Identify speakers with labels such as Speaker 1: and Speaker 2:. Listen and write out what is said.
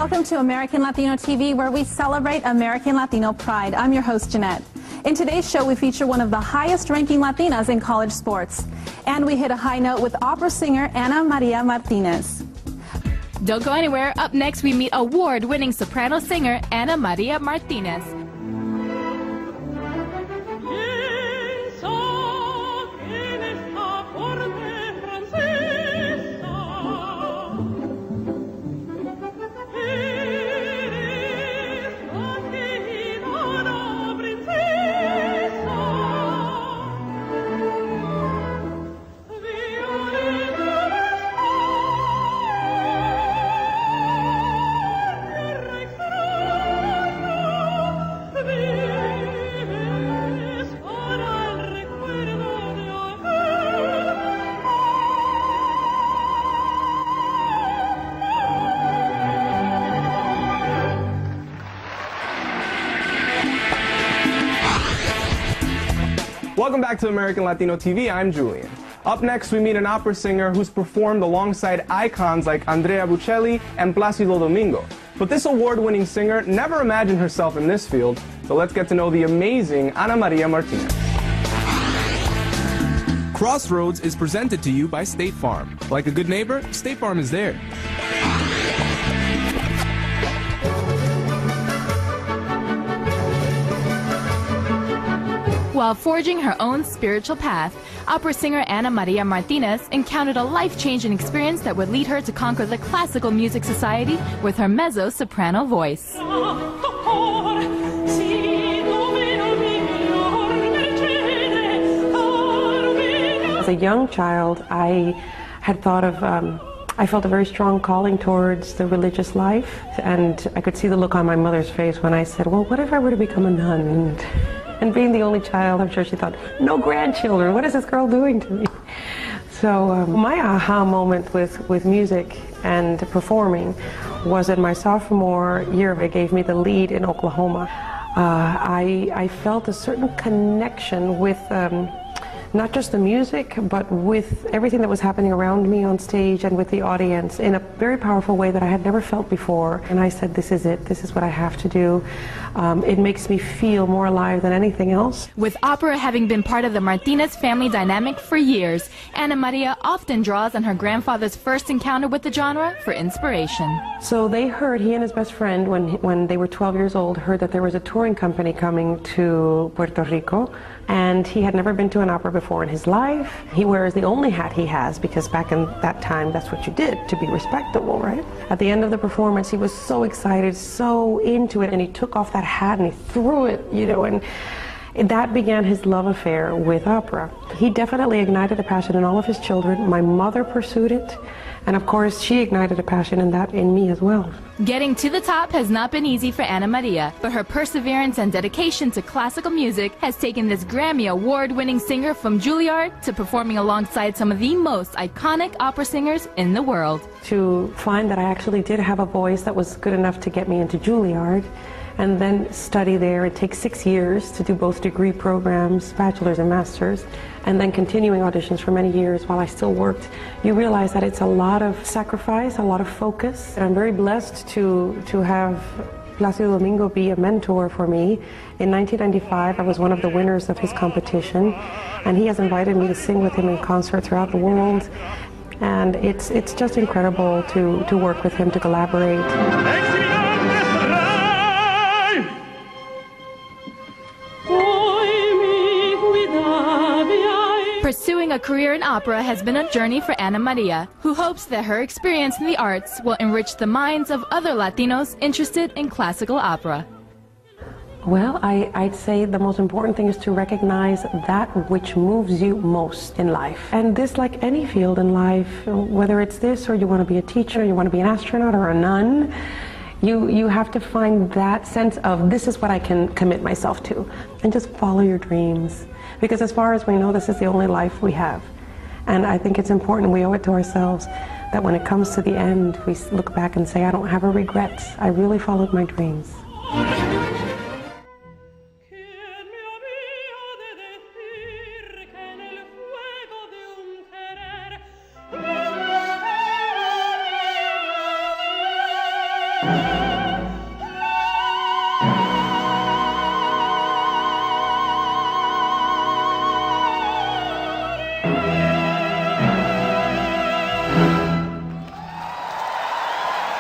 Speaker 1: Welcome to American Latino TV, where we celebrate American Latino pride. I'm your host, Jeanette. In today's show, we feature one of the highest-ranking Latinas in college sports. And we hit a high note with opera singer Ana Maria Martinez.
Speaker 2: Don't go anywhere. Up next, we meet award-winning soprano singer Ana Maria Martinez.
Speaker 3: Welcome back to American Latino TV. I'm Julian. Up next, we meet an opera singer who's performed alongside icons like Andrea Bocelli and Plácido Domingo. But this award-winning singer never imagined herself in this field, so let's get to know the amazing Ana Maria Martinez. Crossroads is presented to you by State Farm. Like a good neighbor, State Farm is there.
Speaker 2: While forging her own spiritual path, opera singer Ana Maria Martinez encountered a life-changing experience that would lead her to conquer the classical music society with her mezzo-soprano voice.
Speaker 4: As a young child, I had thought of I felt a very strong calling towards the religious life, and I could see the look on my mother's face when I said, well, what if I were to become a nun? And being the only child, I'm sure she thought, no grandchildren, what is this girl doing to me? So my aha moment with music and performing was in my sophomore year. It gave me the lead in Oklahoma. I felt a certain connection with not just the music, but with everything that was happening around me on stage and with the audience in a very powerful way that I had never felt before. And I said, this is it. This is what I have to do. It makes me feel more alive than anything else.
Speaker 2: With opera having been part of the Martinez family dynamic for years, Ana Maria often draws on her grandfather's first encounter with the genre for inspiration.
Speaker 4: So they heard, he and his best friend, when they were 12 years old, heard that there was a touring company coming to Puerto Rico, and he had never been to an opera before in his life. He wears the only hat he has, because back in that time, that's what you did to be respectable, right? At the end of the performance, he was so excited, so into it, and he took off that hat and he threw it, you know, and that began his love affair with opera. He definitely ignited a passion in all of his children. My mother pursued it, and of course she ignited a passion in that in me as well.
Speaker 2: Getting to the top has not been easy for Ana Maria, but her perseverance and dedication to classical music has taken this Grammy award-winning singer from Juilliard to performing alongside some of the most iconic opera singers in the world.
Speaker 4: To find that I actually did have a voice that was good enough to get me into Juilliard, and then study there. It takes 6 years to do both degree programs, bachelor's and master's, and then continuing auditions for many years while I still worked. You realize that it's a lot of sacrifice, a lot of focus. And I'm very blessed to have Plácido Domingo be a mentor for me. In 1995, I was one of the winners of his competition, and he has invited me to sing with him in concert throughout the world. And it's just incredible to work with him, to collaborate.
Speaker 2: Pursuing a career in opera has been a journey for Ana Maria, who hopes that her experience in the arts will enrich the minds of other Latinos interested in classical opera.
Speaker 4: Well, I'd say the most important thing is to recognize that which moves you most in life. And this, like any field in life, whether it's this or you want to be a teacher, you want to be an astronaut or a nun, you have to find that sense of this is what I can commit myself to, and just follow your dreams. Because as far as we know, this is the only life we have. And I think it's important, we owe it to ourselves, that when it comes to the end, we look back and say, I don't have a regret. I really followed my dreams.